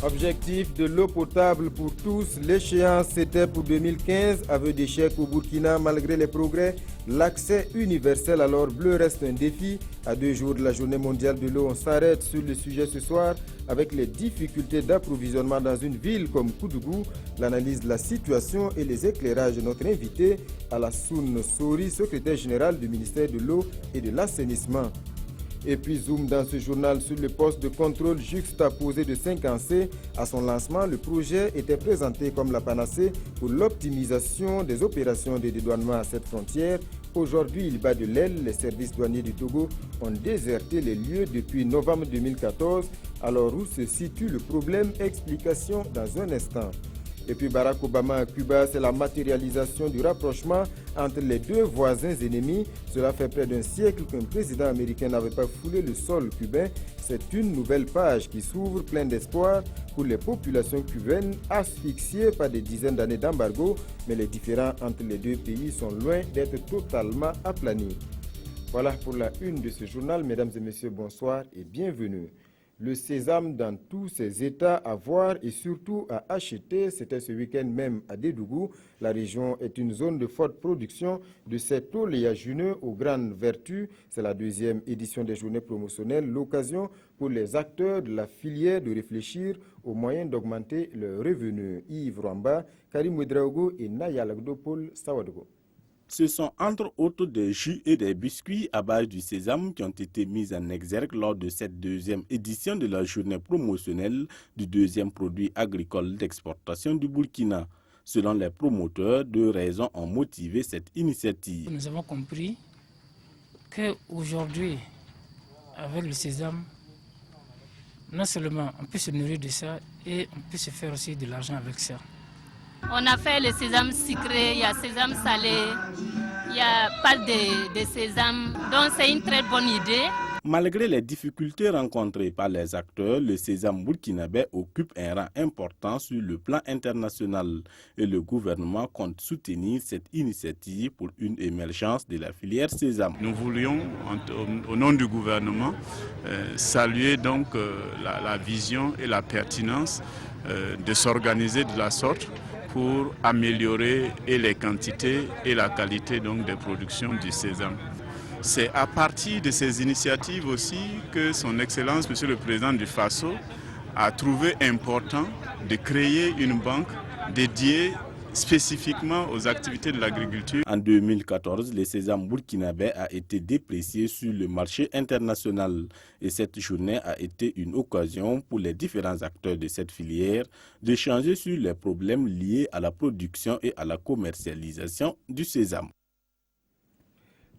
Objectif de l'eau potable pour tous, l'échéance c'était pour 2015, aveu d'échec au Burkina malgré les progrès. L'accès universel à l'or bleu reste un défi. À 2 jours de la journée mondiale de l'eau, on s'arrête sur le sujet ce soir avec les difficultés d'approvisionnement dans une ville comme Koudougou, l'analyse de la situation et les éclairages de notre invité Alassane Sori, secrétaire général du ministère de l'eau et de l'assainissement. Et puis zoom dans ce journal sur le poste de contrôle juxtaposé de 5C. À son lancement, le projet était présenté comme la panacée pour l'optimisation des opérations de dédouanement à cette frontière. Aujourd'hui, il bat de l'aile. Les services douaniers du Togo ont déserté les lieux depuis novembre 2014. Alors où se situe le problème? Explication dans un instant. Et puis Barack Obama à Cuba, c'est la matérialisation du rapprochement entre les deux voisins ennemis. Cela fait près d'un siècle qu'un président américain n'avait pas foulé le sol cubain. C'est une nouvelle page qui s'ouvre pleine d'espoir pour les populations cubaines asphyxiées par des dizaines d'années d'embargo. Mais les différends entre les deux pays sont loin d'être totalement aplanis. Voilà pour la une de ce journal. Mesdames et messieurs, bonsoir et bienvenue. Le sésame dans tous ses états à voir et surtout à acheter, c'était ce week-end même à Dédougou. La région est une zone de forte production de cet oléagineux aux grandes vertus. C'est la deuxième édition des journées promotionnelles, l'occasion pour les acteurs de la filière de réfléchir aux moyens d'augmenter leurs revenus. Yves Rwamba, Karim Ouedraogo et Naya Lagdopol Sawadogo. Ce sont entre autres des jus et des biscuits à base du sésame qui ont été mis en exergue lors de cette deuxième édition de la journée promotionnelle du deuxième produit agricole d'exportation du Burkina. Selon les promoteurs, 2 raisons ont motivé cette initiative. Nous avons compris qu'aujourd'hui, avec le sésame, non seulement on peut se nourrir de ça et on peut se faire aussi de l'argent avec ça. On a fait le sésame sucré, il y a sésame salé, il y a pâte de sésame, donc c'est une très bonne idée. Malgré les difficultés rencontrées par les acteurs, le sésame burkinabé occupe un rang important sur le plan international et le gouvernement compte soutenir cette initiative pour une émergence de la filière sésame. Nous voulions, au nom du gouvernement, saluer donc la vision et la pertinence de s'organiser de la sorte pour améliorer et les quantités et la qualité donc des productions du sésame. C'est à partir de ces initiatives aussi que son Excellence, Monsieur le Président du Faso, a trouvé important de créer une banque dédiée spécifiquement aux activités de l'agriculture. En 2014, le sésame burkinabé a été déprécié sur le marché international et cette journée a été une occasion pour les différents acteurs de cette filière d'échanger sur les problèmes liés à la production et à la commercialisation du sésame.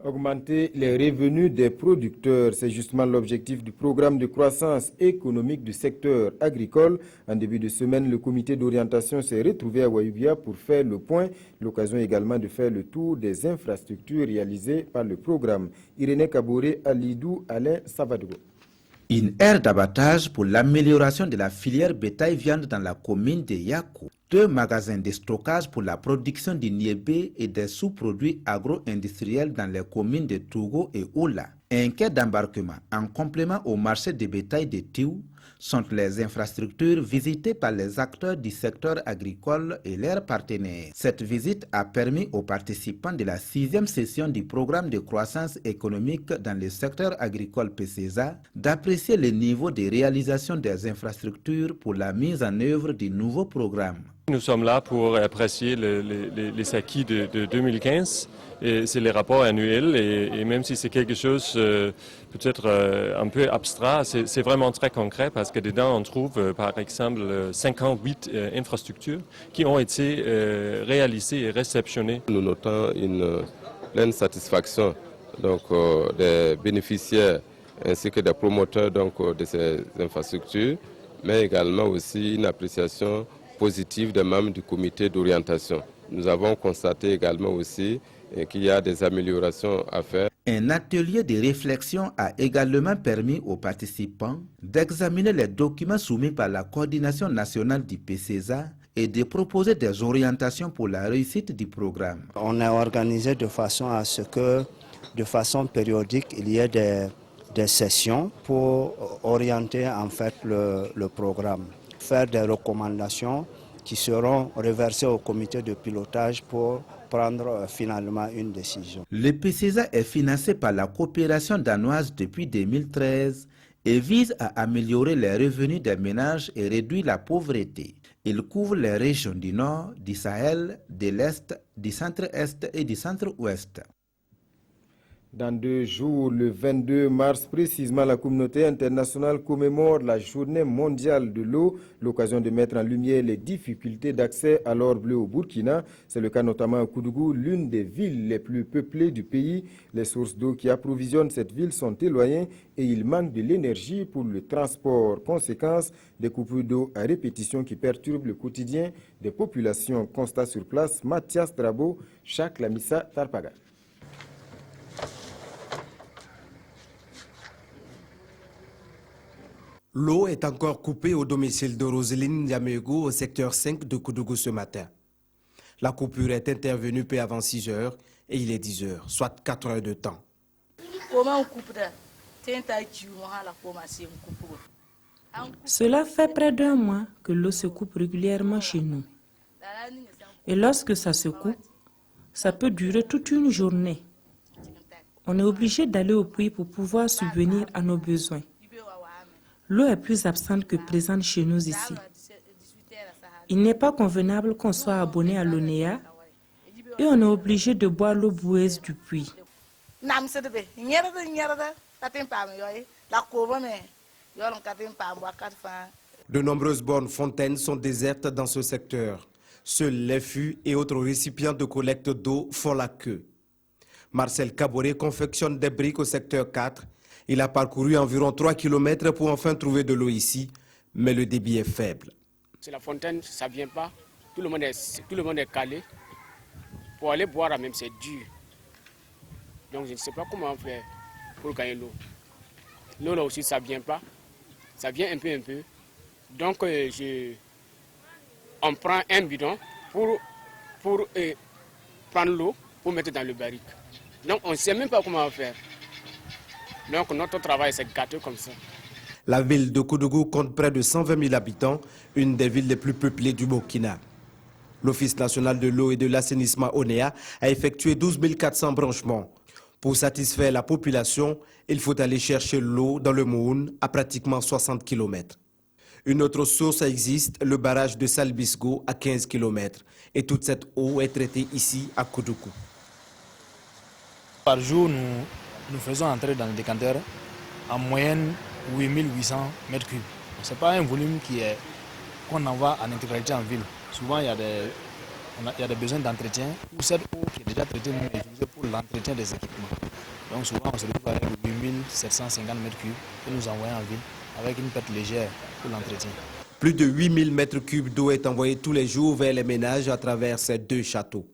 Augmenter les revenus des producteurs, c'est justement l'objectif du programme de croissance économique du secteur agricole. En début de semaine, le comité d'orientation s'est retrouvé à Ouayouguia pour faire le point. L'occasion également de faire le tour des infrastructures réalisées par le programme. Irénée Kaboré, Alidou, Alain Savadogo. Une aire d'abattage pour l'amélioration de la filière bétail-viande dans la commune de Yakou. 2 magasins de stockage pour la production du niébé et des sous-produits agro-industriels dans les communes de Togo et Oula. Un quai d'embarquement en complément au marché de bétail de Tiou sont les infrastructures visitées par les acteurs du secteur agricole et leurs partenaires. Cette visite a permis aux participants de la 6e session du programme de croissance économique dans le secteur agricole PCESA d'apprécier le niveau de réalisation des infrastructures pour la mise en œuvre du nouveau programme. Nous sommes là pour apprécier les acquis de 2015. C'est les rapports annuels et même si c'est quelque chose peut-être un peu abstrait, c'est vraiment très concret parce que dedans on trouve par exemple 58 infrastructures qui ont été réalisées et réceptionnées. Nous notons une pleine satisfaction donc, des bénéficiaires ainsi que des promoteurs donc, de ces infrastructures, mais également aussi une appréciation positive des membres du comité d'orientation. Nous avons constaté également aussi qu'il y a des améliorations à faire. Un atelier de réflexion a également permis aux participants d'examiner les documents soumis par la coordination nationale du PCESA et de proposer des orientations pour la réussite du programme. On a organisé de façon à ce que, de façon périodique, il y ait des sessions pour orienter en fait le programme. faire des recommandations qui seront reversées au comité de pilotage pour prendre finalement une décision. Le PCESA est financé par la coopération danoise depuis 2013 et vise à améliorer les revenus des ménages et réduire la pauvreté. Il couvre les régions du Nord, du Sahel, de l'Est, du Centre-Est et du Centre-Ouest. Dans 2 jours, le 22 mars précisément, la communauté internationale commémore la journée mondiale de l'eau, l'occasion de mettre en lumière les difficultés d'accès à l'or bleu au Burkina. C'est le cas notamment à Koudougou, l'une des villes les plus peuplées du pays. Les sources d'eau qui approvisionnent cette ville sont éloignées et il manque de l'énergie pour le transport. Conséquence, des coupures d'eau à répétition qui perturbent le quotidien des populations. Constat sur place, Mathias Trabo, Chak Lamissa Tarpaga. L'eau est encore coupée au domicile de Roseline Yamego au secteur 5 de Koudougou ce matin. La coupure est intervenue peu avant 6 heures et il est 10 heures, soit 4 heures de temps. Cela fait près d'1 mois que l'eau se coupe régulièrement chez nous. Et lorsque ça se coupe, ça peut durer toute une journée. On est obligé d'aller au puits pour pouvoir subvenir à nos besoins. L'eau est plus absente que présente chez nous ici. Il n'est pas convenable qu'on soit abonné à l'ONEA et on est obligé de boire l'eau boueuse du puits. De nombreuses bornes fontaines sont désertes dans ce secteur. Seuls les fûts et autres récipients de collecte d'eau font la queue. Marcel Caboret confectionne des briques au secteur 4. Il a parcouru environ 3 km pour enfin trouver de l'eau ici, mais le débit est faible. C'est la fontaine, ça ne vient pas. Tout le monde est calé. Pour aller boire même, c'est dur. Donc je ne sais pas comment faire pour gagner l'eau. L'eau là aussi, ça ne vient pas. Ça vient un peu. Donc on prend un bidon pour prendre l'eau pour mettre dans le barrique. Donc on ne sait même pas comment faire. Donc notre travail c'est gâteux comme ça. La ville de Koudougou compte près de 120 000 habitants, une des villes les plus peuplées du Burkina. L'Office national de l'eau et de l'assainissement ONEA a effectué 12 400 branchements. Pour satisfaire la population, il faut aller chercher l'eau dans le Moun à pratiquement 60 km. Une autre source existe, le barrage de Salbisgo à 15 km. Et toute cette eau est traitée ici à Koudougou. Par jour, nous faisons entrer dans le décanteur en moyenne 8800 mètres cubes. Ce n'est pas un volume qu'on envoie en intégralité en ville. Souvent, il y a des besoins d'entretien où cette eau qui est déjà traitée nous est utilisée pour l'entretien des équipements. Donc souvent, on se retrouve avec 8750 mètres cubes que nous envoyons en ville avec une perte légère pour l'entretien. Plus de 8000 mètres cubes d'eau est envoyée tous les jours vers les ménages à travers ces 2 châteaux.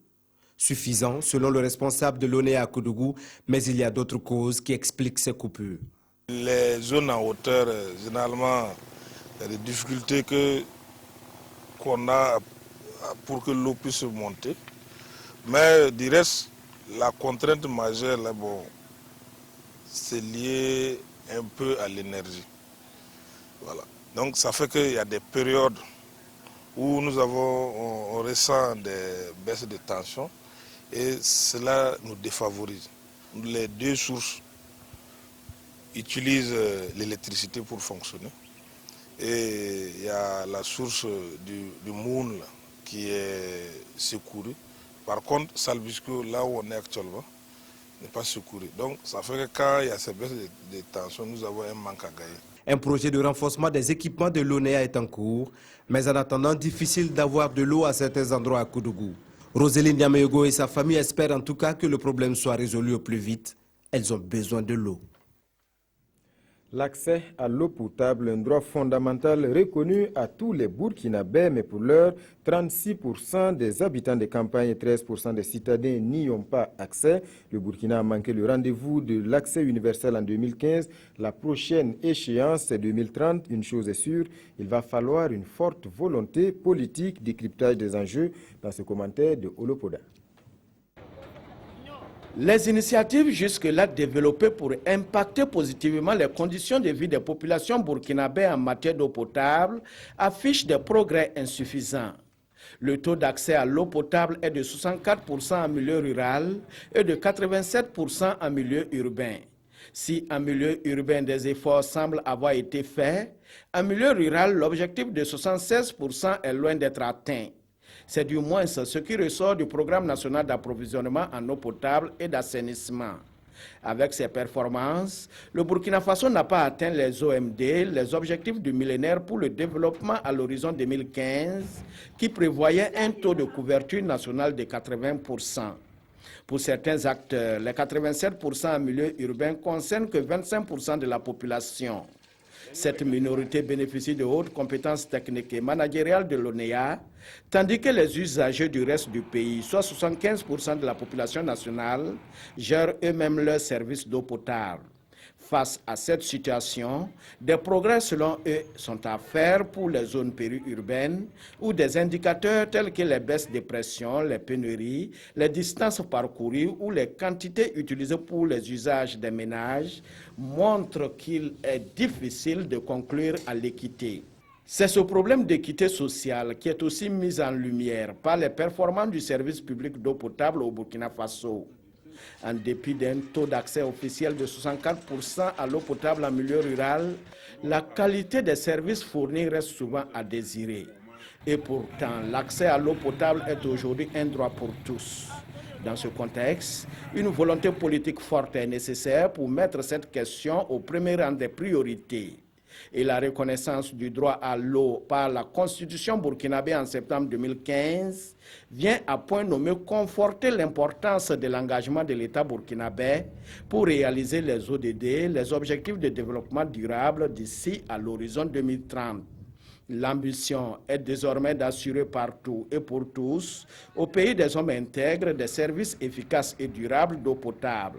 Suffisant selon le responsable de l'ONEA à Koudougou, mais il y a d'autres causes qui expliquent ces coupures. Les zones en hauteur, généralement, il y a des difficultés qu'on a pour que l'eau puisse monter. Mais du reste, la contrainte majeure, là, bon, c'est lié un peu à l'énergie. Voilà. Donc ça fait qu'il y a des périodes où on ressent des baisses de tension et cela nous défavorise. Les 2 sources utilisent l'électricité pour fonctionner. Et il y a la source du Moun là, qui est secourue. Par contre, Salbisco, là où on est actuellement, n'est pas secouru. Donc ça fait que quand il y a ces baisses de tension, nous avons un manque à gagner. Un projet de renforcement des équipements de l'ONEA est en cours, mais en attendant, difficile d'avoir de l'eau à certains endroits à Koudougou. Roseline Yamego et sa famille espèrent en tout cas que le problème soit résolu au plus vite. Elles ont besoin de l'eau. L'accès à l'eau potable, un droit fondamental reconnu à tous les Burkinabés, mais pour l'heure, 36% des habitants des campagnes et 13% des citadins n'y ont pas accès. Le Burkina a manqué le rendez-vous de l'accès universel en 2015. La prochaine échéance, c'est 2030. Une chose est sûre, il va falloir une forte volonté politique, décryptage des enjeux dans ce commentaire de Olopoda. Les initiatives jusque-là développées pour impacter positivement les conditions de vie des populations burkinabées en matière d'eau potable affichent des progrès insuffisants. Le taux d'accès à l'eau potable est de 64% en milieu rural et de 87% en milieu urbain. Si en milieu urbain des efforts semblent avoir été faits, en milieu rural, l'objectif de 76% est loin d'être atteint. C'est du moins ce qui ressort du Programme national d'approvisionnement en eau potable et d'assainissement. Avec ces performances, le Burkina Faso n'a pas atteint les OMD, les objectifs du millénaire pour le développement à l'horizon 2015, qui prévoyaient un taux de couverture nationale de 80%. Pour certains acteurs, les 87% en milieu urbain concernent que 25% de la population. Cette minorité bénéficie de hautes compétences techniques et managériales de l'ONEA, tandis que les usagers du reste du pays, soit 75% de la population nationale, gèrent eux-mêmes leurs services d'eau potable. Face à cette situation, des progrès selon eux sont à faire pour les zones périurbaines où des indicateurs tels que les baisses de pression, les pénuries, les distances parcourues ou les quantités utilisées pour les usages des ménages montrent qu'il est difficile de conclure à l'équité. C'est ce problème d'équité sociale qui est aussi mis en lumière par les performances du service public d'eau potable au Burkina Faso. En dépit d'un taux d'accès officiel de 64% à l'eau potable en milieu rural, la qualité des services fournis reste souvent à désirer. Et pourtant, l'accès à l'eau potable est aujourd'hui un droit pour tous. Dans ce contexte, une volonté politique forte est nécessaire pour mettre cette question au premier rang des priorités. Et la reconnaissance du droit à l'eau par la Constitution burkinabé en septembre 2015 vient à point nommé conforter l'importance de l'engagement de l'État burkinabé pour réaliser les ODD, les objectifs de développement durable d'ici à l'horizon 2030. L'ambition est désormais d'assurer partout et pour tous, au pays des hommes intègres, des services efficaces et durables d'eau potable.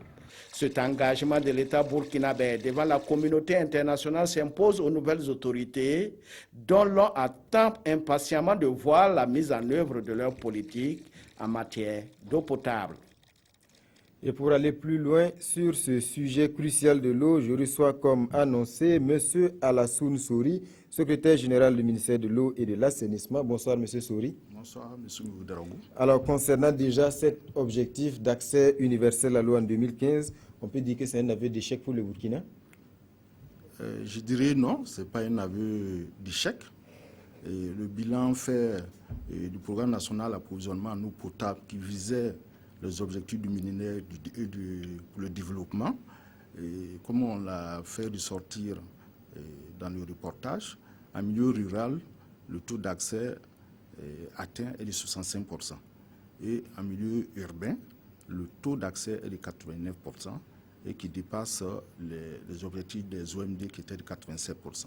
Cet engagement de l'État burkinabé devant la communauté internationale s'impose aux nouvelles autorités dont l'on attend impatiemment de voir la mise en œuvre de leur politique en matière d'eau potable. Et pour aller plus loin sur ce sujet crucial de l'eau, je reçois comme annoncé M. Alassoun Souri, secrétaire général du ministère de l'eau et de l'assainissement. Bonsoir M. Souri. Bonsoir M. Ouedraogo. Alors concernant déjà cet objectif d'accès universel à l'eau en 2015, on peut dire que c'est un aveu d'échec pour le Burkina? Je dirais non, ce n'est pas un aveu d'échec. Le bilan fait du programme national d'approvisionnement en eau potable qui visait les objectifs du millénaire pour le développement, et comme on l'a fait ressortir dans le reportage, en milieu rural, le taux d'accès atteint est de 65%. Et en milieu urbain, le taux d'accès est de 89% et qui dépasse les objectifs des OMD qui étaient de 87%.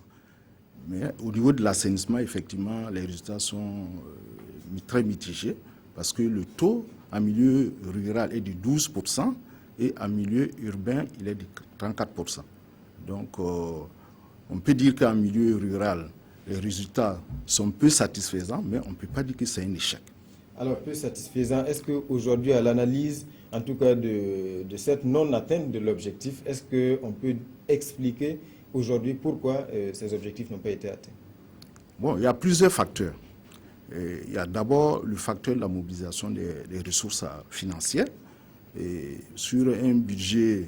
Mais au niveau de l'assainissement, effectivement, les résultats sont très mitigés parce que le taux en milieu rural est de 12% et en milieu urbain, il est de 34%. Donc, on peut dire qu'en milieu rural, les résultats sont peu satisfaisants, mais on ne peut pas dire que c'est un échec. Alors, peu satisfaisant, est-ce qu'aujourd'hui, à l'analyse, en tout cas de cette non-atteinte de l'objectif, est-ce qu'on peut expliquer aujourd'hui pourquoi ces objectifs n'ont pas été atteints? Bon, il y a plusieurs facteurs. Il y a d'abord le facteur de la mobilisation des ressources financières. Et sur un budget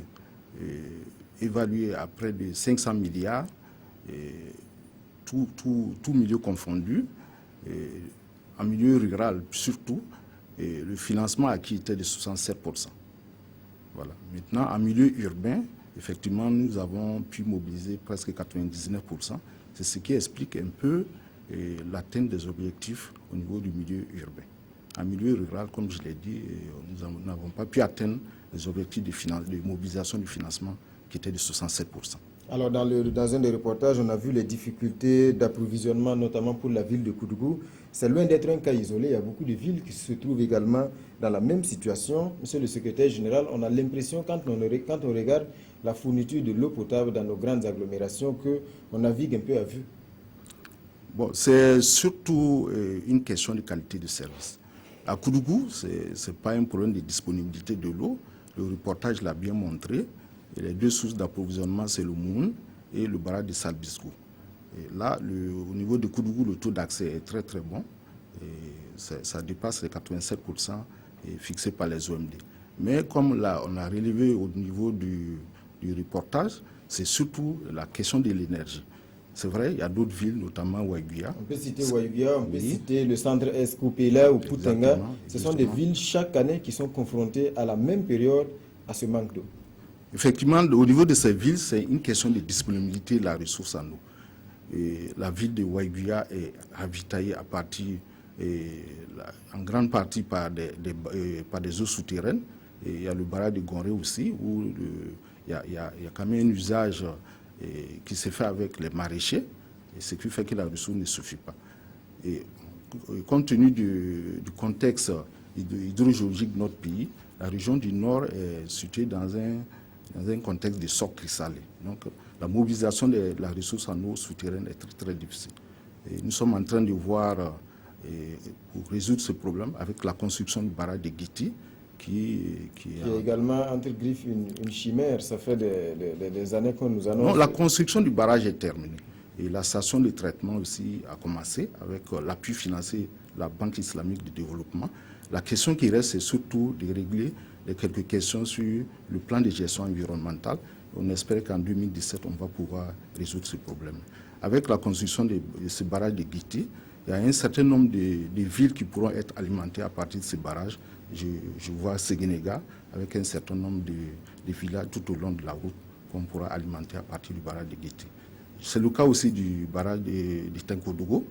évalué à près de 500 milliards, tout milieu confondu, en milieu rural surtout, le financement acquis était de 67%. Voilà. Maintenant, en milieu urbain, effectivement, nous avons pu mobiliser presque 99%. C'est ce qui explique un peu l'atteinte des objectifs au niveau du milieu urbain. En milieu rural, comme je l'ai dit, nous n'avons pas pu atteindre les objectifs de mobilisation du financement qui étaient de 67%. Alors, dans un des reportages, on a vu les difficultés d'approvisionnement, notamment pour la ville de Koudougou. C'est loin d'être un cas isolé. Il y a beaucoup de villes qui se trouvent également dans la même situation. Monsieur le secrétaire général, on a l'impression, quand on regarde la fourniture de l'eau potable dans nos grandes agglomérations, qu'on navigue un peu à vue. Bon, c'est surtout une question de qualité de service. À Koudougou, ce n'est pas un problème de disponibilité de l'eau. le reportage l'a bien montré. Et les deux sources d'approvisionnement, c'est le Moun et le barrage de Salbisco. Et là, au niveau de Koudougou, le taux d'accès est très très bon. Et ça dépasse les 87% fixés par les OMD. Mais comme là, on a relevé au niveau du reportage, c'est surtout la question de l'énergie. C'est vrai, il y a d'autres villes, notamment Ouaïguia. On peut citer Ouaïguia, on peut citer le centre Escoupéla ou Poutenga. Ce sont des villes chaque année qui sont confrontées à la même période à ce manque d'eau. Effectivement, au niveau de ces villes, c'est une question de disponibilité de la ressource en eau. Et la ville de Ouaïguia est ravitaillée en grande partie par des eaux souterraines. Et il y a le barrage de Gonré aussi, où il y a quand même un usage qui se fait avec les maraîchers, et ce qui fait que la ressource ne suffit pas. Et compte tenu du contexte hydrogéologique de notre pays, la région du Nord est située dans un contexte de socle salé. Donc la mobilisation de la ressource en eau souterraine est très, très difficile. Et nous sommes en train de voir, pour résoudre ce problème, avec la construction du barrage de Guiti, qui est également, entre griffes, une chimère. Ça fait des années qu'on nous annonce. Non, la construction du barrage est terminée. Et la station de traitement aussi a commencé avec l'appui financier de la Banque islamique de développement. La question qui reste, c'est surtout de régler les quelques questions sur le plan de gestion environnementale. On espère qu'en 2017, on va pouvoir résoudre ce problème. Avec la construction de ce barrage de Guiti, il y a un certain nombre de villes qui pourront être alimentées à partir de ces barrages. Je vois Séguénéga avec un certain nombre de villages tout au long de la route qu'on pourra alimenter à partir du barrage de Guiti. C'est le cas aussi du barrage de Tenkodogo.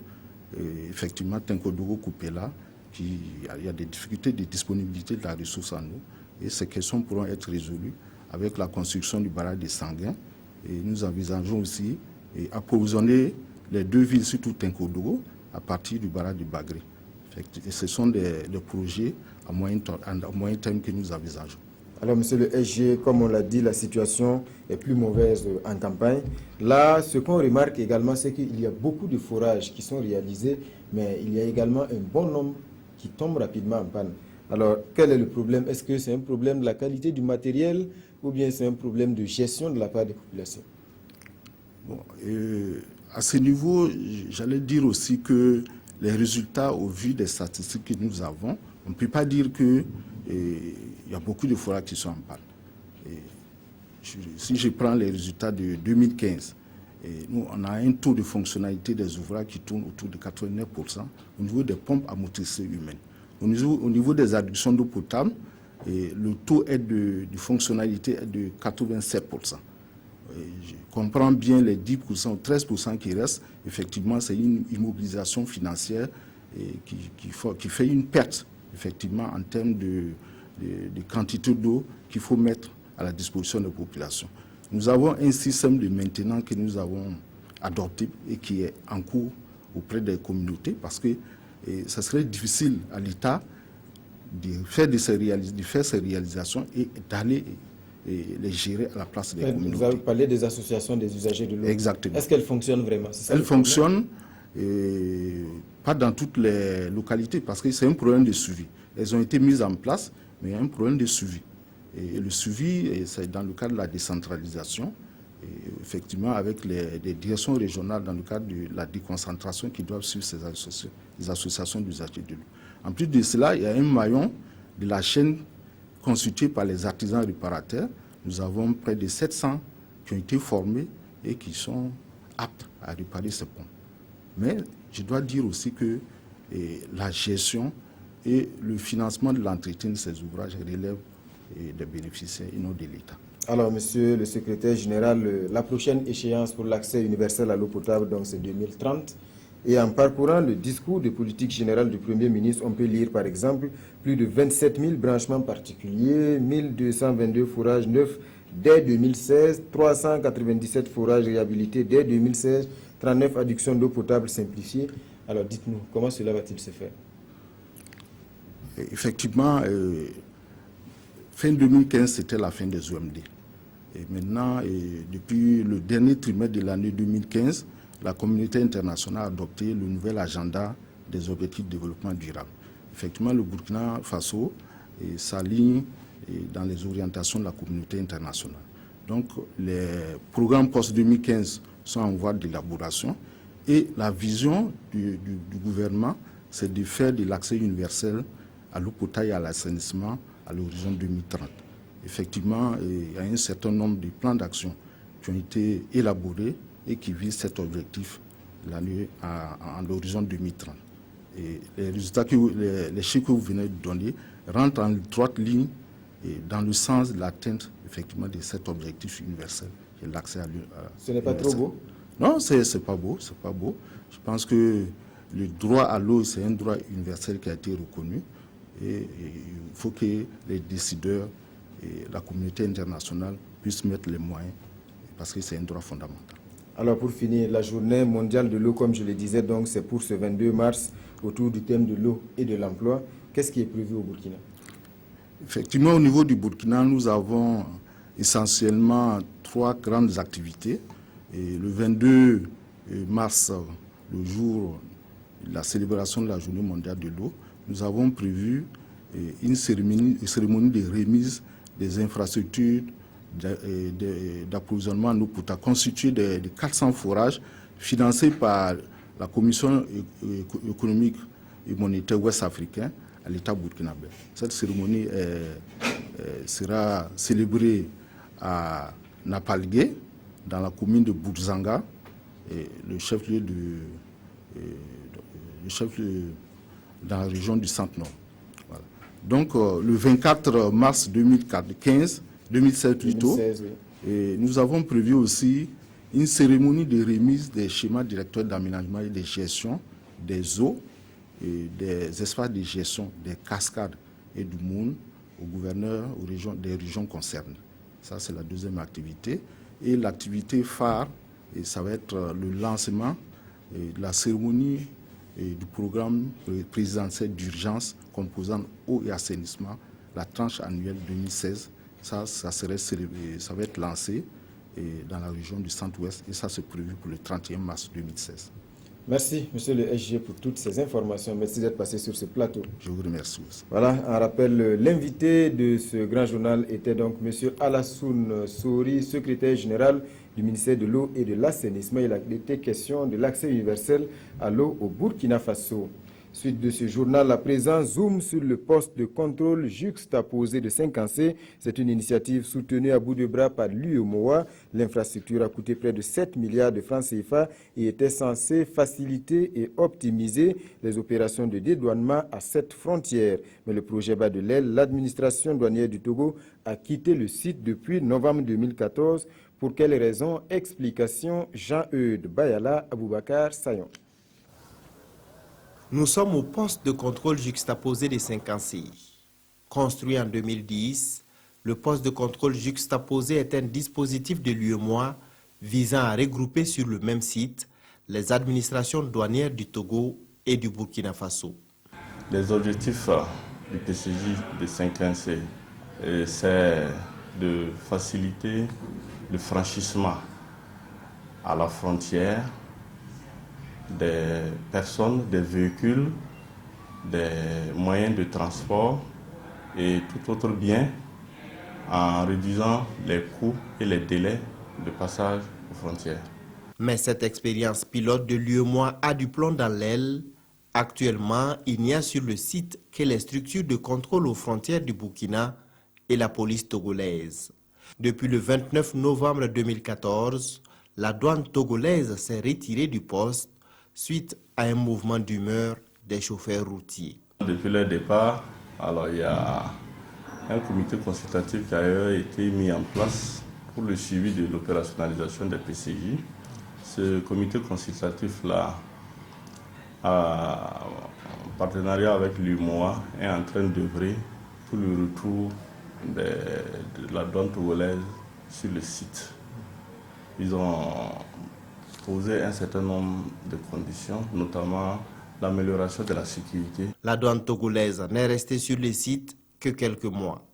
Effectivement, Tenkodogo-Koupéla, il y a des difficultés de disponibilité de la ressource en eau. Et ces questions pourront être résolues avec la construction du barrage de Sanguin. Et nous envisageons aussi approvisionner les deux villes, surtout Tenkodogo, à partir du barrage de Bagré. Et ce sont des projets à moyen terme que nous envisageons. Alors, monsieur le SG, comme on l'a dit, la situation est plus mauvaise en campagne. Là, ce qu'on remarque également, c'est qu'il y a beaucoup de forages qui sont réalisés, mais il y a également un bon nombre qui tombent rapidement en panne. Alors, quel est le problème? Est-ce que c'est un problème de la qualité du matériel ou bien c'est un problème de gestion de la part des populations? Bon, à ce niveau, j'allais dire aussi que les résultats, au vu des statistiques que nous avons, on ne peut pas dire qu'il y a beaucoup de forages qui sont en panne. Si je prends les résultats de 2015, nous, on a un taux de fonctionnalité des ouvrages qui tourne autour de 89% au niveau des pompes à motricité humaine. Au niveau des adductions d'eau potable, le taux de fonctionnalité est de 87%. Je comprends bien les 10% ou 13% qui restent. Effectivement, c'est une immobilisation financière qui fait une perte, effectivement, en termes de quantité d'eau qu'il faut mettre à la disposition des populations. Nous avons un système de maintenance que nous avons adopté et qui est en cours auprès des communautés parce que ça serait difficile à l'État de faire ces réalisations et d'aller les gérer à la place des communautés. Vous avez parlé des associations des usagers de l'eau. Exactement. Est-ce qu'elles fonctionnent vraiment? Elles fonctionnent, pas dans toutes les localités, parce que c'est un problème de suivi. Elles ont été mises en place, mais il y a un problème de suivi. Et le suivi, c'est dans le cadre de la décentralisation, et effectivement avec les directions régionales dans le cadre de la déconcentration qui doivent suivre les associations d'usagers de l'eau. En plus de cela, il y a un maillon de la chaîne constitué par les artisans réparateurs. Nous avons près de 700 qui ont été formés et qui sont aptes à réparer ces ponts. Mais je dois dire aussi que la gestion et le financement de l'entretien de ces ouvrages relèvent des bénéficiaires et non de l'État. Alors, monsieur le secrétaire général, la prochaine échéance pour l'accès universel à l'eau potable, donc c'est 2030. Et en parcourant le discours de politique générale du Premier ministre, on peut lire par exemple plus de 27 000 branchements particuliers, 1222 forages neufs dès 2016, 397 forages réhabilités dès 2016, 39 adductions d'eau potable simplifiées. Alors dites-nous, comment cela va-t-il se faire? Effectivement, fin 2015, c'était la fin des OMD. Et maintenant, depuis le dernier trimestre de l'année 2015, la communauté internationale a adopté le nouvel agenda des objectifs de développement durable. Effectivement, le Burkina Faso s'aligne dans les orientations de la communauté internationale. Donc les programmes post-2015 sont en voie d'élaboration et la vision du gouvernement, c'est de faire de l'accès universel à l'eau potable et à l'assainissement à l'horizon 2030. Effectivement, il y a un certain nombre de plans d'action qui ont été élaborés et qui visent cet objectif à l'horizon 2030. Et les résultats, les chiffres que vous venez de donner rentrent en droite ligne et dans le sens de l'atteinte effectivement de cet objectif universel, qui est l'accès à l'eau. Ce n'est pas trop beau? Non, c'est pas beau, c'est pas beau. Je pense que le droit à l'eau, c'est un droit universel qui a été reconnu et il faut que les décideurs et la communauté internationale puissent mettre les moyens parce que c'est un droit fondamental. Alors pour finir, la journée mondiale de l'eau, comme je le disais, donc c'est pour ce 22 mars, autour du thème de l'eau et de l'emploi. Qu'est-ce qui est prévu au Burkina? Effectivement, au niveau du Burkina, nous avons essentiellement 3 grandes activités. Et le 22 mars, le jour de la célébration de la journée mondiale de l'eau, nous avons prévu une cérémonie de remise des infrastructures d'approvisionnement en eau potable constituée de 400 forages financés par la Commission économique et monétaire ouest-africaine à l'État burkinabé. Cette cérémonie sera célébrée à Napalgué, dans la commune de Bourzanga, le chef-lieu dans la région du Centre-Nord. Voilà. Donc le 24 mars 2016 plutôt, et nous avons prévu aussi une cérémonie de remise des schémas directeurs d'aménagement et de gestion des eaux et des espaces de gestion des cascades et du Moun aux gouverneurs des régions concernées. Ça, c'est la deuxième activité. Et l'activité phare, et ça va être le lancement de la cérémonie du programme présidentiel d'urgence composant eau et assainissement, la tranche annuelle 2016. Ça va être lancé dans la région du Centre-Ouest et ça c'est prévu pour le 31 mars 2016. Merci, monsieur le SG, pour toutes ces informations. Merci d'être passé sur ce plateau. Je vous remercie aussi. Voilà, un rappel, l'invité de ce grand journal était donc monsieur Alassoun Sori, secrétaire général du ministère de l'eau et de l'assainissement. Il a été question de l'accès universel à l'eau au Burkina Faso. Suite de ce journal, à présent, zoom sur le poste de contrôle juxtaposé de Saint-Cancé. C'est une initiative soutenue à bout de bras par l'UEMOA. L'infrastructure a coûté près de 7 milliards de francs CFA et était censée faciliter et optimiser les opérations de dédouanement à cette frontière. Mais le projet bat de l'aile. L'administration douanière du Togo a quitté le site depuis novembre 2014. Pour quelles raisons? Explication Jean-Eudes Bayala, Aboubakar Sayon. Nous sommes au poste de contrôle juxtaposé des Saint-Cancé. Construit en 2010, le poste de contrôle juxtaposé est un dispositif de l'UEMOA visant à regrouper sur le même site les administrations douanières du Togo et du Burkina Faso. Les objectifs du PCJ de Saint-Cancé, c'est de faciliter le franchissement à la frontière des personnes, des véhicules, des moyens de transport et tout autre bien en réduisant les coûts et les délais de passage aux frontières. Mais cette expérience pilote de l'UEMOA a du plomb dans l'aile. Actuellement, il n'y a sur le site que les structures de contrôle aux frontières du Burkina et la police togolaise. Depuis le 29 novembre 2014, la douane togolaise s'est retirée du poste suite à un mouvement d'humeur des chauffeurs routiers. Depuis le départ, alors il y a un comité consultatif qui a été mis en place pour le suivi de l'opérationnalisation des PCJ. Ce comité consultatif-là, en partenariat avec l'UMOA, est en train d'œuvrer pour le retour de la douane togolaise sur le site. Ils ont poser un certain nombre de conditions, notamment l'amélioration de la sécurité. La douane togolaise n'est restée sur le site que quelques mois.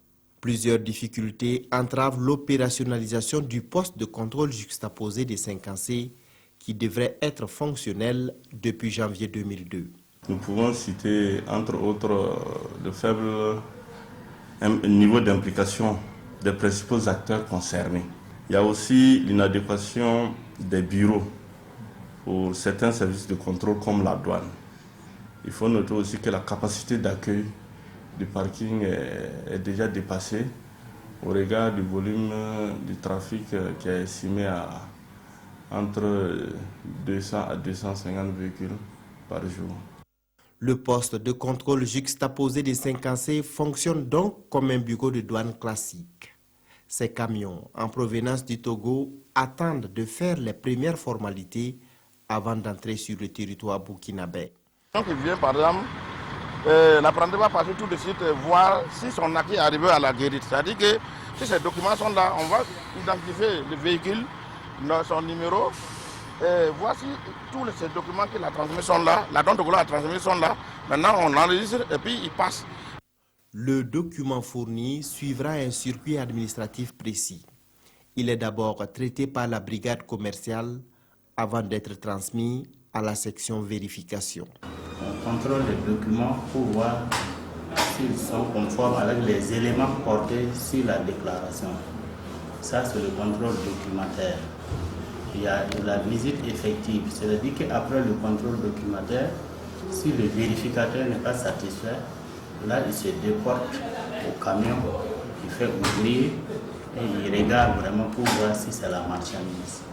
Plusieurs difficultés entravent l'opérationnalisation du poste de contrôle juxtaposé des Saint-Cancé qui devrait être fonctionnel depuis janvier 2002. Nous pouvons citer entre autres de faibles un niveau d'implication des principaux acteurs concernés. Il y a aussi l'inadéquation des bureaux pour certains services de contrôle comme la douane. Il faut noter aussi que la capacité d'accueil du parking est déjà dépassée au regard du volume du trafic qui est estimé à entre 200 à 250 véhicules par jour. Le poste de contrôle juxtaposé des 5C fonctionne donc comme un bureau de douane classique. Ces camions en provenance du Togo attendent de faire les premières formalités avant d'entrer sur le territoire burkinabé. Quand il vient par exemple, l'apprenti va passer tout de suite voir si son acquis est arrivé à la guérite. C'est-à-dire que si ces documents sont là, on va identifier le véhicule, son numéro, et voir si tous ces documents qu'il a transmis sont là, la douane togolaise a transmis sont là. Maintenant, on enregistre et puis il passe. Le document fourni suivra un circuit administratif précis. Il est d'abord traité par la brigade commerciale avant d'être transmis à la section vérification. On contrôle les documents pour voir s'ils sont conformes avec les éléments portés sur la déclaration. Ça, c'est le contrôle documentaire. Il y a la visite effective, c'est-à-dire qu'après le contrôle documentaire, si le vérificateur n'est pas satisfait, là, il se déporte au camion, il fait ouvrir et il regarde vraiment pour voir si c'est la marchandise.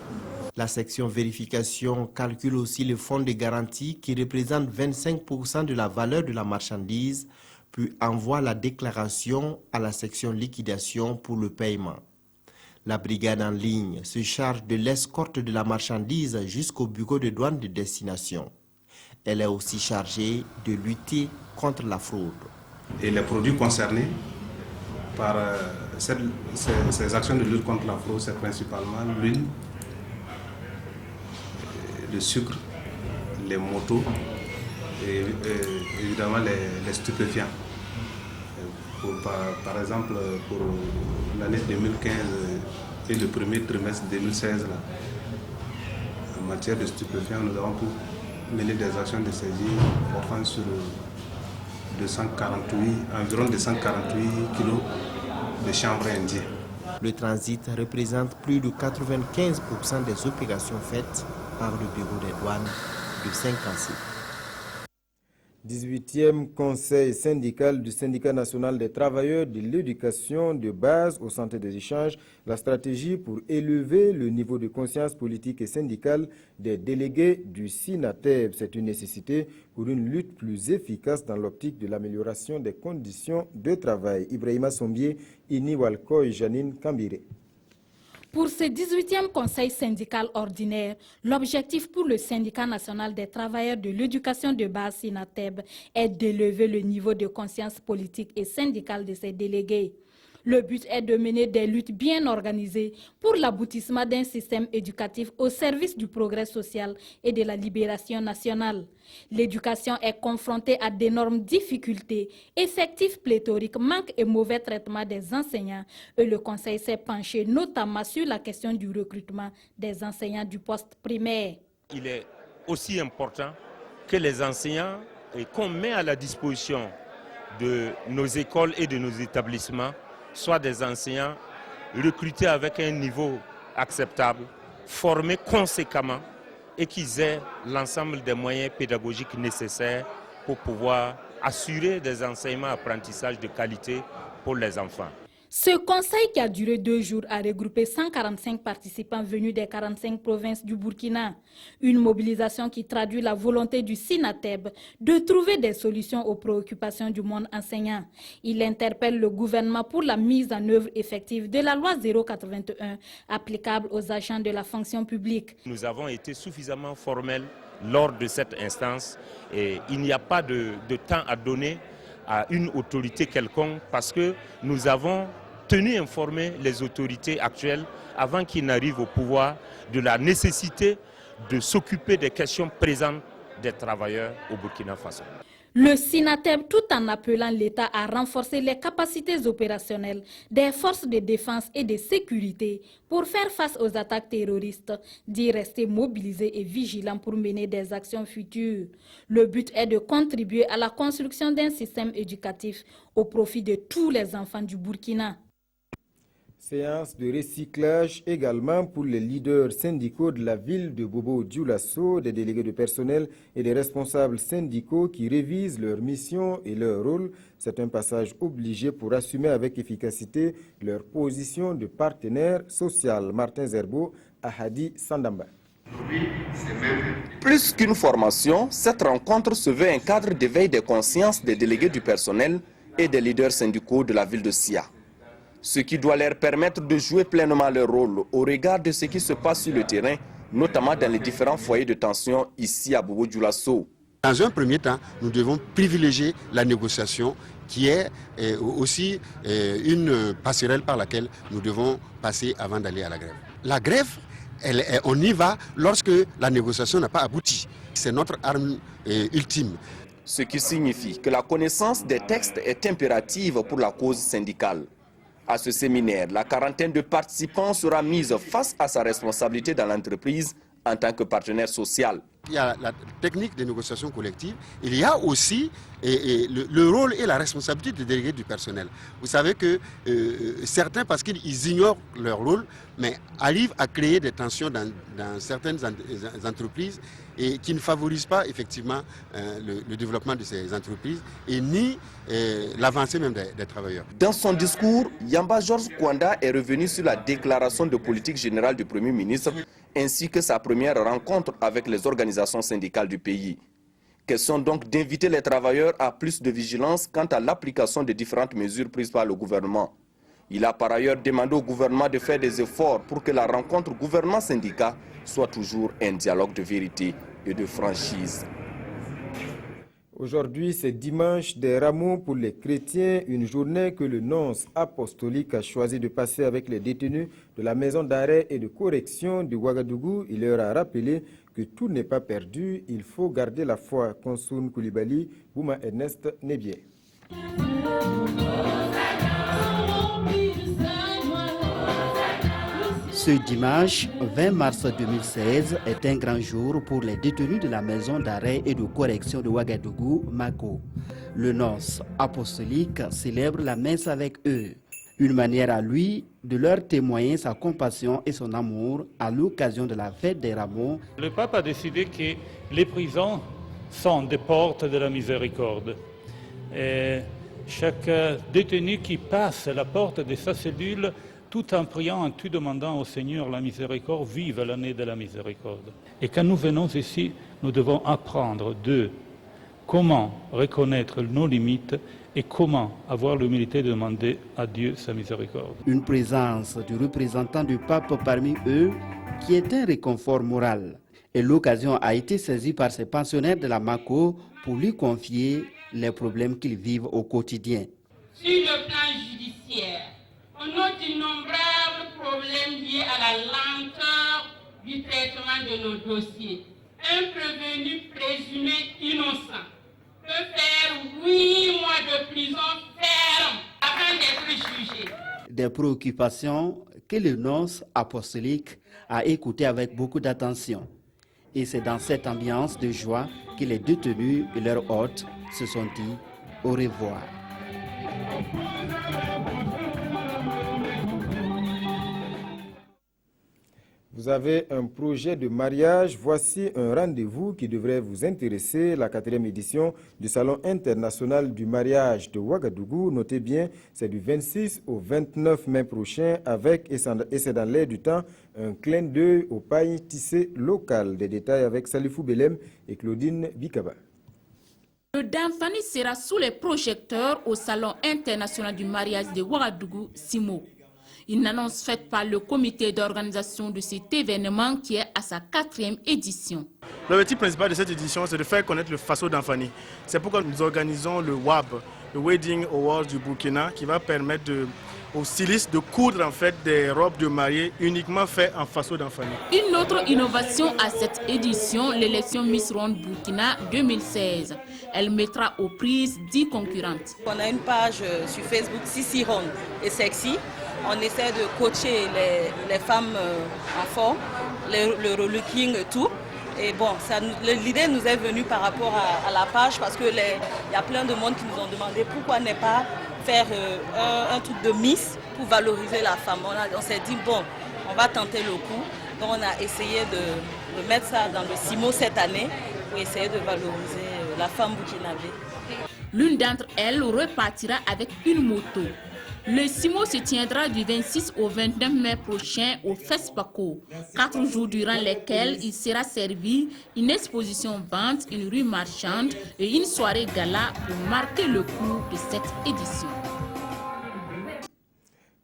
La section vérification calcule aussi le fonds de garantie qui représente 25% de la valeur de la marchandise, puis envoie la déclaration à la section liquidation pour le paiement. La brigade en ligne se charge de l'escorte de la marchandise jusqu'au bureau de douane de destination. Elle est aussi chargée de lutter contre la fraude. Et les produits concernés par ces actions de lutte contre la fraude, c'est principalement l'huile, le sucre, les motos et évidemment les stupéfiants. Par exemple, pour l'année 2015 et le premier trimestre 2016, là, en matière de stupéfiants, nous avons pu mener des actions de saisie portant sur environ 248 kilos de chanvre indien. Le transit représente plus de 95% des opérations faites par le bureau des douanes de 5C. 18e conseil syndical du syndicat national des travailleurs de l'éducation de base au centre des échanges, la stratégie pour élever le niveau de conscience politique et syndicale des délégués du SINATEB. C'est une nécessité pour une lutte plus efficace dans l'optique de l'amélioration des conditions de travail. Ibrahima Sombier, Ini Walkoy, Janine Kambire. Pour ce 18e conseil syndical ordinaire, l'objectif pour le syndicat national des travailleurs de l'éducation de base SINATEB est d'élever le niveau de conscience politique et syndicale de ses délégués. Le but est de mener des luttes bien organisées pour l'aboutissement d'un système éducatif au service du progrès social et de la libération nationale. L'éducation est confrontée à d'énormes difficultés, effectifs pléthoriques, manque et mauvais traitement des enseignants. Et le Conseil s'est penché notamment sur la question du recrutement des enseignants du poste primaire. Il est aussi important que les enseignants qu'on met à la disposition de nos écoles et de nos établissements soient des enseignants recrutés avec un niveau acceptable, formés conséquemment et qu'ils aient l'ensemble des moyens pédagogiques nécessaires pour pouvoir assurer des enseignements-apprentissages de qualité pour les enfants. Ce conseil qui a duré 2 jours a regroupé 145 participants venus des 45 provinces du Burkina. Une mobilisation qui traduit la volonté du SINATEB de trouver des solutions aux préoccupations du monde enseignant. Il interpelle le gouvernement pour la mise en œuvre effective de la loi 081 applicable aux agents de la fonction publique. Nous avons été suffisamment formels lors de cette instance et il n'y a pas de temps à donner à une autorité quelconque parce que nous avons tenu informer les autorités actuelles avant qu'ils n'arrivent au pouvoir de la nécessité de s'occuper des questions présentes des travailleurs au Burkina Faso. Le SINATEB, tout en appelant l'État à renforcer les capacités opérationnelles des forces de défense et de sécurité pour faire face aux attaques terroristes, dit rester mobilisé et vigilant pour mener des actions futures. Le but est de contribuer à la construction d'un système éducatif au profit de tous les enfants du Burkina. Séance de recyclage également pour les leaders syndicaux de la ville de Bobo-Dioulasso, des délégués de personnel et des responsables syndicaux qui révisent leur mission et leur rôle. C'est un passage obligé pour assumer avec efficacité leur position de partenaire social. Martin Zerbo, Ahadi Sandamba. Plus qu'une formation, cette rencontre se veut un cadre d'éveil des consciences des délégués du personnel et des leaders syndicaux de la ville de Sia. Ce qui doit leur permettre de jouer pleinement leur rôle au regard de ce qui se passe sur le terrain, notamment dans les différents foyers de tension ici à Bobo-Dioulasso. Dans un premier temps, nous devons privilégier la négociation qui est aussi une passerelle par laquelle nous devons passer avant d'aller à la grève. La grève, on y va lorsque la négociation n'a pas abouti. C'est notre arme ultime. Ce qui signifie que la connaissance des textes est impérative pour la cause syndicale. À ce séminaire, la quarantaine de participants sera mise face à sa responsabilité dans l'entreprise en tant que partenaire social. Il y a la technique de négociation collective, il y a aussi le rôle et la responsabilité des délégués du personnel. Vous savez que certains, parce qu'ils ignorent leur rôle, mais arrivent à créer des tensions dans certaines entreprises et qui ne favorisent pas effectivement le développement de ces entreprises et ni l'avancée même des travailleurs. Dans son discours, Yamba Georges Kwanda est revenu sur la déclaration de politique générale du Premier ministre ainsi que sa première rencontre avec les organisations syndicales du pays. Question donc d'inviter les travailleurs à plus de vigilance quant à l'application des différentes mesures prises par le gouvernement. Il a par ailleurs demandé au gouvernement de faire des efforts pour que la rencontre gouvernement-syndicat soit toujours un dialogue de vérité et de franchise. Aujourd'hui, c'est dimanche des rameaux pour les chrétiens, une journée que le nonce apostolique a choisi de passer avec les détenus de la maison d'arrêt et de correction de Ouagadougou. Il leur a rappelé que tout n'est pas perdu, il faut garder la foi. Konsoun Koulibaly, Bouma Ernest Nebier. Ce dimanche 20 mars 2016 est un grand jour pour les détenus de la maison d'arrêt et de correction de Ouagadougou, Mako. Le nonce apostolique célèbre la messe avec eux. Une manière à lui de leur témoigner sa compassion et son amour à l'occasion de la fête des rameaux. Le pape a décidé que les prisons sont des portes de la miséricorde. Et chaque détenu qui passe la porte de sa cellule, tout en priant, en tout demandant au Seigneur la miséricorde, vive l'année de la miséricorde. Et quand nous venons ici, nous devons apprendre de comment reconnaître nos limites et comment avoir l'humilité de demander à Dieu sa miséricorde. Une présence du représentant du pape parmi eux qui est un réconfort moral. Et l'occasion a été saisie par ces pensionnaires de la Mako pour lui confier les problèmes qu'ils vivent au quotidien. Sur le plan judiciaire, on note d'innombrables problèmes liés à la lenteur du traitement de nos dossiers. Un prévenu présumé innocent peut faire 8 mois de prison ferme avant d'être jugé. Des préoccupations que le nonce apostolique a écoutées avec beaucoup d'attention. Et c'est dans cette ambiance de joie que les détenus et leurs hôtes se sont dit au revoir. Vous avez un projet de mariage, voici un rendez-vous qui devrait vous intéresser, la 4e édition du Salon international du mariage de Ouagadougou. Notez bien, c'est du 26 au 29 mai prochain avec, et c'est dans l'air du temps, un clin d'œil au paille tissé local. Des détails avec Salifou Belem et Claudine Bikaba. Le Damfani sera sous les projecteurs au Salon international du mariage de Ouagadougou, SIMO. Une annonce faite par le comité d'organisation de cet événement qui est à sa 4e édition. L'objectif principal de cette édition, c'est de faire connaître le Faso Damfani. C'est pourquoi nous organisons le WAB, le Wedding Awards du Burkina, qui va permettre aux stylistes de coudre en fait des robes de mariée uniquement faites en faso d'Anfani. Une autre innovation à cette édition, l'élection Miss Ronde Burkina 2016. Elle mettra aux prises 10 concurrentes. On a une page sur Facebook, Sissi Ronde et Sexy. On essaie de coacher les femmes en forme, le relooking et tout. Et bon, l'idée nous est venue par rapport à la page parce qu'il y a plein de monde qui nous ont demandé pourquoi ne pas faire un truc de Miss pour valoriser la femme. On s'est dit, bon, on va tenter le coup. Donc on a essayé de mettre ça dans le CIMO cette année pour essayer de valoriser la femme burkinabé. L'une d'entre elles repartira avec une moto. Le CIMO se tiendra du 26 au 29 mai prochain au FESPACO, 4 jours durant lesquels il sera servi une exposition vente, une rue marchande et une soirée gala pour marquer le coup de cette édition.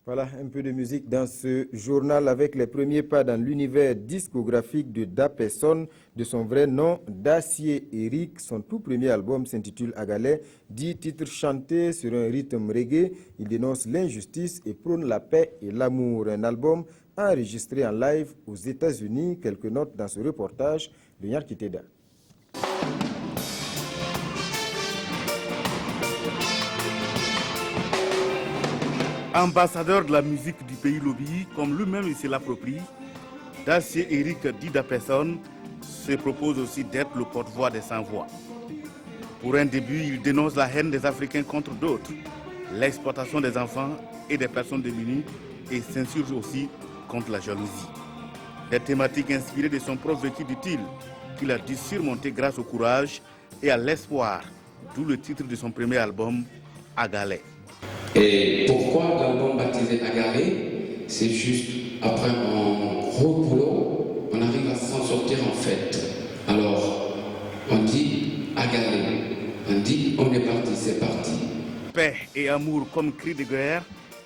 Voilà un peu de musique dans ce journal avec les premiers pas dans l'univers discographique de Dapperson, de son vrai nom Dacier Eric. Son tout premier album s'intitule Agalais, 10 titres chantés sur un rythme reggae. Il dénonce l'injustice et prône la paix et l'amour. Un album enregistré en live aux États-Unis. Quelques notes dans ce reportage de Yarkiteda. Ambassadeur de la musique du pays Lobby, comme lui-même il se l'approprie, Dacier Eric dit Dapperson se propose aussi d'être le porte-voix des sans-voix. Pour un début, il dénonce la haine des Africains contre d'autres, l'exploitation des enfants et des personnes démunies et s'insurge aussi contre la jalousie. Des thématiques inspirées de son propre vécu, dit-il, qu'il a dû surmonter grâce au courage et à l'espoir, d'où le titre de son premier album, Agalais. Et pourquoi l'album baptisé Agalais? C'est juste après un gros boulot, on arrive à s'en sortir en fait. Alors, on dit Agalais, on dit on est parti, c'est parti. Paix et amour comme cri de guerre,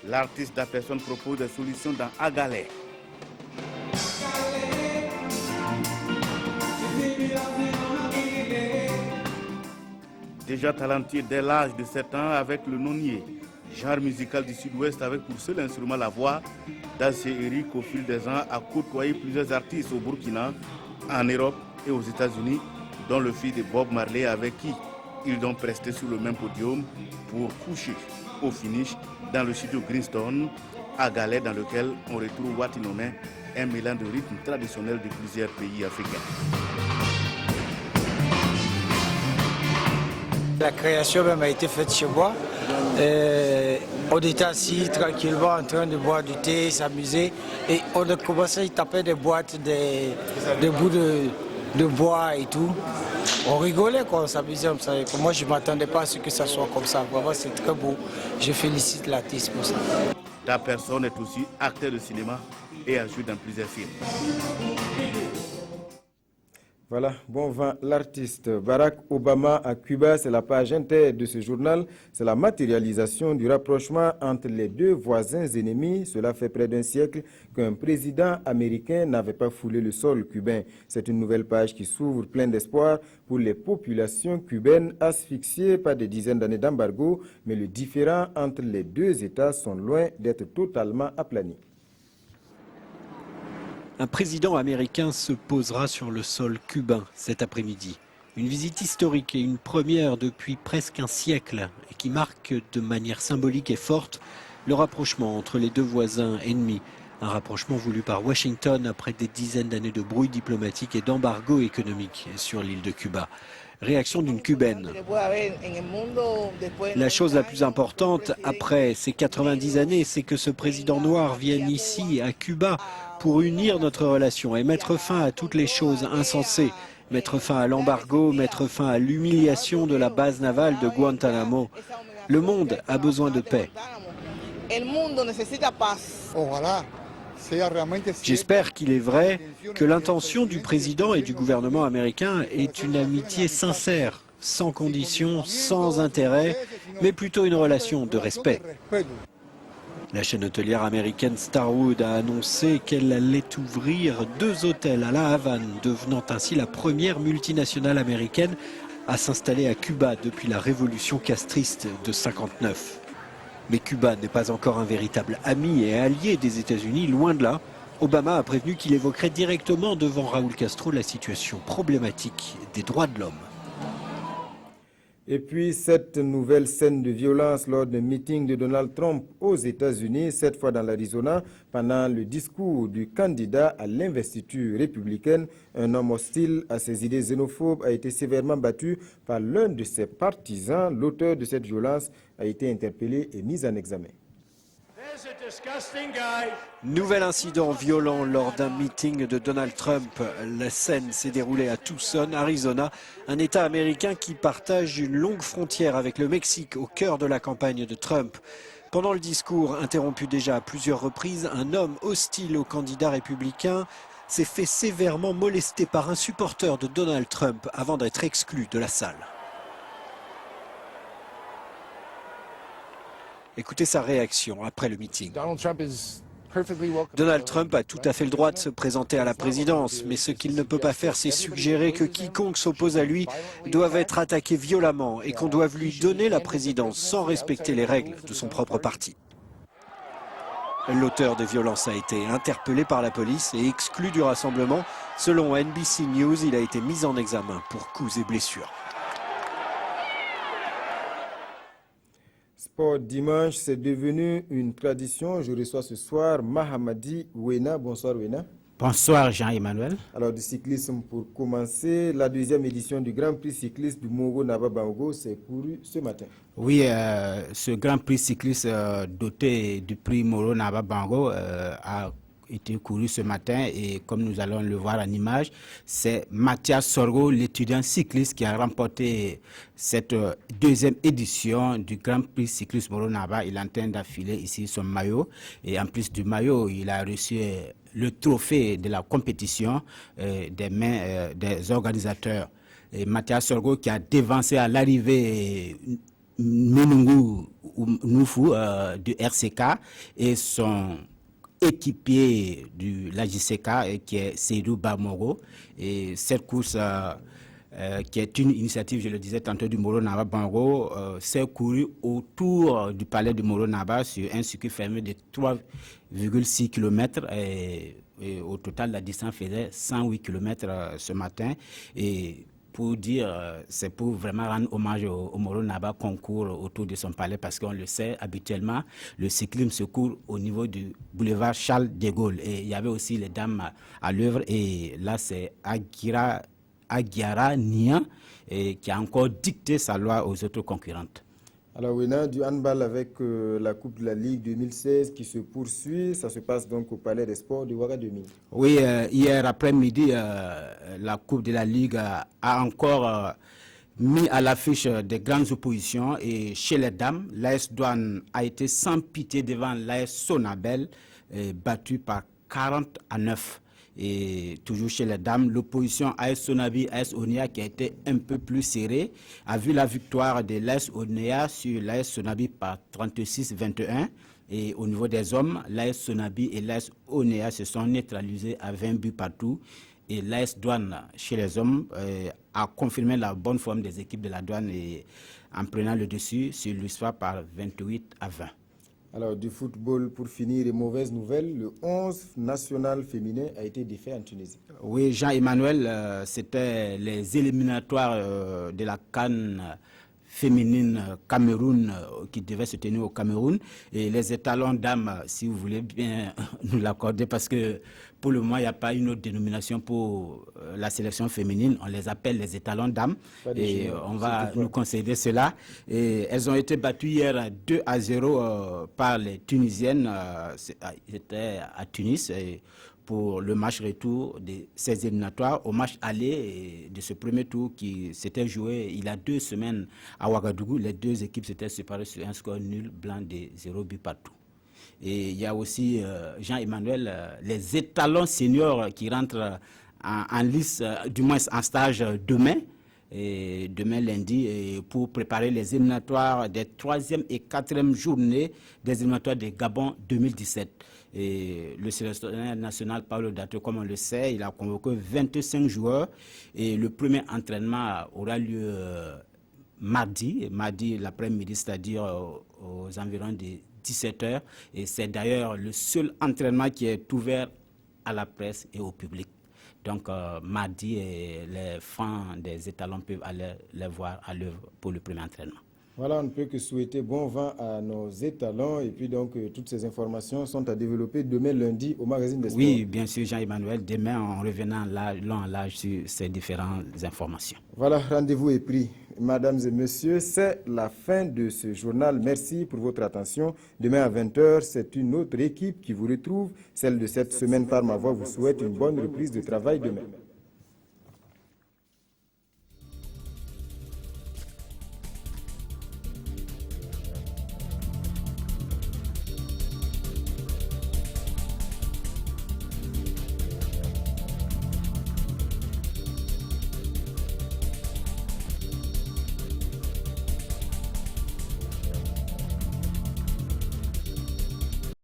l'artiste Dapperson propose des solutions dans Agalais. Déjà talentueux dès l'âge de 7 ans avec le nonier, genre musical du sud-ouest avec pour seul instrument la voix, Dacier Eric au fil des ans a côtoyé plusieurs artistes au Burkina, en Europe et aux États-Unis, dont le fils de Bob Marley avec qui ils ont presté sur le même podium pour coucher au finish dans le studio Greenstone, à Galais dans lequel on retrouve Watinone, un mélange de rythmes traditionnels de plusieurs pays africains. La création même a été faite chez moi. On était assis tranquillement en train de boire du thé, s'amuser. Et on a commencé à taper des boîtes, des bouts de bois et tout. On rigolait quand on s'amusait. Moi, je ne m'attendais pas à ce que ça soit comme ça. Vraiment, c'est très beau. Je félicite l'artiste pour ça. Dapperson est aussi acteur de cinéma et a joué dans plusieurs films. Voilà, bon vent, l'artiste Barack Obama à Cuba, c'est la page inter de ce journal. C'est la matérialisation du rapprochement entre les deux voisins ennemis. Cela fait près d'un siècle qu'un président américain n'avait pas foulé le sol cubain. C'est une nouvelle page qui s'ouvre plein d'espoir pour les populations cubaines asphyxiées par des dizaines d'années d'embargo. Mais le différend entre les deux États sont loin d'être totalement aplani. Un président américain se posera sur le sol cubain cet après-midi. Une visite historique et une première depuis presque un siècle et qui marque de manière symbolique et forte le rapprochement entre les deux voisins ennemis. Un rapprochement voulu par Washington après des dizaines d'années de brouille diplomatique et d'embargo économique sur l'île de Cuba. Réaction d'une Cubaine. La chose la plus importante après ces 90 années, c'est que ce président noir vienne ici, à Cuba, pour unir notre relation et mettre fin à toutes les choses insensées, mettre fin à l'embargo, mettre fin à l'humiliation de la base navale de Guantanamo. Le monde a besoin de paix. J'espère qu'il est vrai que l'intention du président et du gouvernement américain est une amitié sincère, sans conditions, sans intérêt, mais plutôt une relation de respect. La chaîne hôtelière américaine Starwood a annoncé qu'elle allait ouvrir 2 hôtels à La Havane, devenant ainsi la première multinationale américaine à s'installer à Cuba depuis la révolution castriste de 1959. Mais Cuba n'est pas encore un véritable ami et allié des États-Unis, loin de là. Obama a prévenu qu'il évoquerait directement devant Raúl Castro la situation problématique des droits de l'homme. Et puis cette nouvelle scène de violence lors d'un meeting de Donald Trump aux États-Unis, cette fois dans l'Arizona, pendant le discours du candidat à l'investiture républicaine, un homme hostile à ses idées xénophobes a été sévèrement battu par l'un de ses partisans. L'auteur de cette violence a été interpellé et mis en examen. Nouvel incident violent lors d'un meeting de Donald Trump. La scène s'est déroulée à Tucson, Arizona, un État américain qui partage une longue frontière avec le Mexique au cœur de la campagne de Trump. Pendant le discours, interrompu déjà à plusieurs reprises, un homme hostile au candidat républicain s'est fait sévèrement molester par un supporter de Donald Trump avant d'être exclu de la salle. Écoutez sa réaction après le meeting. Donald Trump a tout à fait le droit de se présenter à la présidence, mais ce qu'il ne peut pas faire, c'est suggérer que quiconque s'oppose à lui doive être attaqué violemment et qu'on doive lui donner la présidence sans respecter les règles de son propre parti. L'auteur de violences a été interpellé par la police et exclu du rassemblement. Selon NBC News, il a été mis en examen pour coups et blessures. Sport dimanche, c'est devenu une tradition. Je reçois ce soir Mahamadi Wena. Bonsoir Wena. Bonsoir Jean-Emmanuel. Alors du cyclisme pour commencer, la deuxième édition du Grand Prix cycliste du Moro Naba Bango s'est couru ce matin. Oui, ce Grand Prix cycliste doté du prix Moro Naba Bango a été couru ce matin et comme nous allons le voir en image, c'est Mathias Sorgo, l'étudiant cycliste qui a remporté cette deuxième édition du Grand Prix cycliste Moro Naba. Il est en train d'affiler ici son maillot et en plus du maillot, il a reçu le trophée de la compétition des mains des organisateurs. Et Mathias Sorgo qui a dévancé à l'arrivée Menungu Nufu du RCK et son équipier de l'AJCK qui est Seydou Bamoro. Et cette course qui est une initiative, je le disais tantôt, du Moro Naba Bango, s'est courue autour du palais du Moro Naba sur un circuit fermé de 3,6 km et au total la distance faisait 108 km ce matin. Et pour dire, c'est pour vraiment rendre hommage au Moro Naba qu'on court autour de son palais parce qu'on le sait, habituellement, le cyclisme se court au niveau du boulevard Charles de Gaulle. Et il y avait aussi les dames à l'œuvre et là, c'est Aguiara Nia qui a encore dicté sa loi aux autres concurrentes. Alors Wena, du handball avec la Coupe de la Ligue 2016 qui se poursuit, ça se passe donc au Palais des Sports de Ouagadougou. Oui, hier après-midi, la Coupe de la Ligue a encore mis à l'affiche des grandes oppositions et chez les dames, l'AS Douane a été sans pitié devant l'AS Sonabel, battu par 40-9. Et toujours chez les dames, l'opposition AS Sonabi, AS Onia qui a été un peu plus serrée, a vu la victoire de l'AS Onia sur l'AS Sonabi par 36-21. Et au niveau des hommes, l'AS Sonabi et l'AS Onia se sont neutralisés à 20 buts partout. Et l'AS Douane chez les hommes a confirmé la bonne forme des équipes de la Douane et en prenant le dessus sur l'USFA par 28-20. Alors du football pour finir, les mauvaises nouvelles, le 11 national féminin a été défait en Tunisie. Oui, Jean-Emmanuel, c'était les éliminatoires de la CAN féminine Cameroun qui devait se tenir au Cameroun. Et les étalons dames, si vous voulez bien nous l'accorder, parce que pour le moment, il n'y a pas une autre dénomination pour la sélection féminine. On les appelle les étalons dames. Et on va nous concéder cela. Et elles ont été battues hier 2-0 par les Tunisiennes. C'était à Tunis. Pour le match retour de ces éliminatoires, au match aller de ce premier tour qui s'était joué il y a 2 semaines à Ouagadougou. Les deux équipes s'étaient séparées sur un score nul blanc de 0 but partout. Et il y a aussi, Jean-Emmanuel, les étalons seniors qui rentrent en lice, du moins en stage demain. Et demain lundi pour préparer les éliminatoires des 3e et 4e journées des éliminatoires de Gabon 2017. Et le sélectionneur national Paulo Dato, comme on le sait, il a convoqué 25 joueurs et le premier entraînement aura lieu mardi, l'après-midi, c'est-à-dire aux environs de 17h. Et c'est d'ailleurs le seul entraînement qui est ouvert à la presse et au public. Donc, mardi, les fans des étalons peuvent aller les voir à l'œuvre pour le premier entraînement. Voilà, on ne peut que souhaiter bon vent à nos étalons. Et puis donc, toutes ces informations sont à développer demain lundi au magazine des sports. Oui, bien sûr, Jean-Emmanuel. Demain, en revenant long en large sur ces différentes informations. Voilà, rendez-vous est pris. Mesdames et messieurs, c'est la fin de ce journal. Merci pour votre attention. Demain à 20h, c'est une autre équipe qui vous retrouve. Celle de cette semaine par ma voix vous souhaite une bonne reprise de travail demain.